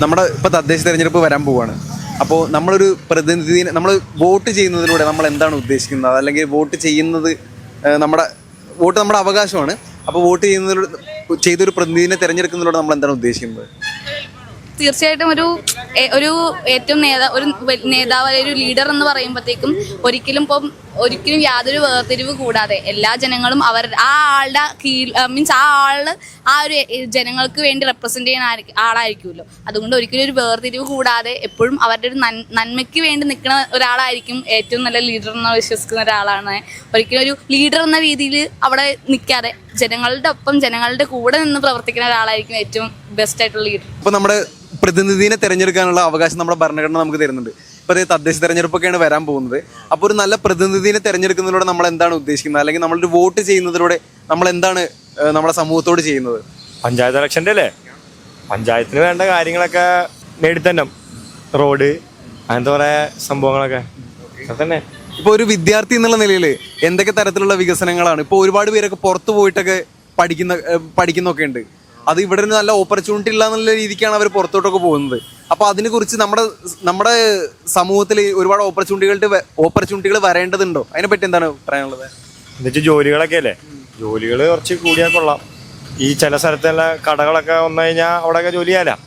നമ്മുടെ ഇപ്പോൾ തദ്ദേശ തെരഞ്ഞെടുപ്പ് വരാൻ പോവുകയാണ്. അപ്പോൾ നമ്മളൊരു പ്രതിനിധിനെ നമ്മൾ വോട്ട് ചെയ്യുന്നതിലൂടെ നമ്മൾ എന്താണ് ഉദ്ദേശിക്കുന്നത്, അല്ലെങ്കിൽ വോട്ട് ചെയ്യുന്നത് നമ്മുടെ വോട്ട് നമ്മുടെ അവകാശമാണ്. അപ്പോൾ വോട്ട് ചെയ്തൊരു പ്രതിനിധിനെ തിരഞ്ഞെടുക്കുന്നതിലൂടെ നമ്മൾ എന്താണ് ഉദ്ദേശിക്കുന്നത്? തീർച്ചയായിട്ടും ഒരു ഏറ്റവും ഒരു നേതാവ്, ഒരു ലീഡർ എന്ന് പറയുമ്പോഴത്തേക്കും ഒരിക്കലും യാതൊരു വേർതിരിവ് കൂടാതെ എല്ലാ ജനങ്ങളും ആ ആളുടെ മീൻസ് ആ ആള് ആ ഒരു ജനങ്ങൾക്ക് വേണ്ടി റെപ്രസെന്റ് ചെയ്യുന്ന ആളായിരിക്കുമല്ലോ. അതുകൊണ്ട് ഒരിക്കലും ഒരു വേർതിരിവ് കൂടാതെ എപ്പോഴും അവരുടെ ഒരു നന്മയ്ക്ക് വേണ്ടി നിൽക്കുന്ന ഒരാളായിരിക്കും ഏറ്റവും നല്ല ലീഡർ എന്ന് വിശ്വസിക്കുന്ന ഒരാളാണ്. ഒരിക്കലും ഒരു ലീഡർ എന്ന രീതിയിൽ അവിടെ നിൽക്കാതെ ജനങ്ങളുടെ ഒപ്പം ജനങ്ങളുടെ കൂടെ നിന്ന് പ്രവർത്തിക്കുന്ന ഒരാളായിരിക്കും ഏറ്റവും ബെസ്റ്റ് ആയിട്ടുള്ള ലീഡർ. ഇപ്പോൾ നമ്മുടെ പ്രതിനിധിനെ തിരഞ്ഞെടുക്കാനുള്ള അവകാശം നമ്മുടെ ഭരണഘടന നമുക്ക് തരുന്നുണ്ട്. ഇപ്പോൾ തദ്ദേശ തെരഞ്ഞെടുപ്പൊക്കെയാണ് വരാൻ പോകുന്നത്. അപ്പോൾ ഒരു നല്ല പ്രതിനിധിനെ തിരഞ്ഞെടുക്കുന്നതിലൂടെ നമ്മൾ എന്താണ് ഉദ്ദേശിക്കുന്നത്, അല്ലെങ്കിൽ നമ്മളൊരു വോട്ട് ചെയ്യുന്നതിലൂടെ നമ്മൾ എന്താണ് നമ്മുടെ സമൂഹത്തോട് ചെയ്യുന്നത്? പഞ്ചായത്ത് ഇലക്ഷൻ്റെ അല്ലേ, പഞ്ചായത്തിന് വേണ്ട കാര്യങ്ങളൊക്കെ നേടിത്തന്നെ, റോഡ് അങ്ങനത്തെ കുറേ സംഭവങ്ങളൊക്കെ തന്നെ. ഇപ്പോൾ ഒരു എന്നുള്ള നിലയിൽ എന്തൊക്കെ തരത്തിലുള്ള വികസനങ്ങളാണ്? ഇപ്പോൾ ഒരുപാട് പേരൊക്കെ പുറത്തു പോയിട്ടൊക്കെ പഠിക്കുന്നൊക്കെ ഉണ്ട്. അത് ഇവിടെ ഒരു നല്ല ഓപ്പർച്യൂണിറ്റി ഇല്ല എന്നുള്ള രീതിക്കാണ് അവർ പുറത്തോട്ടൊക്കെ പോകുന്നത്. അപ്പോൾ അതിനെക്കുറിച്ച് നമ്മുടെ സമൂഹത്തിൽ ഒരുപാട് ഓപ്പർച്യൂണിറ്റികൾ വരേണ്ടതുണ്ടോ? അതിനെപ്പറ്റി എന്താണ് പറയാനുള്ളത്? എന്നുവെച്ചാൽ ജോലികളൊക്കെ അല്ലേ, ജോലികൾ കുറച്ച് കൂടിയാൽ കൊള്ളാം. ഈ ചില സ്ഥലത്തുള്ള കടകളൊക്കെ വന്നു കഴിഞ്ഞാൽ അവിടെയൊക്കെ ജോലി ചെയ്യാല.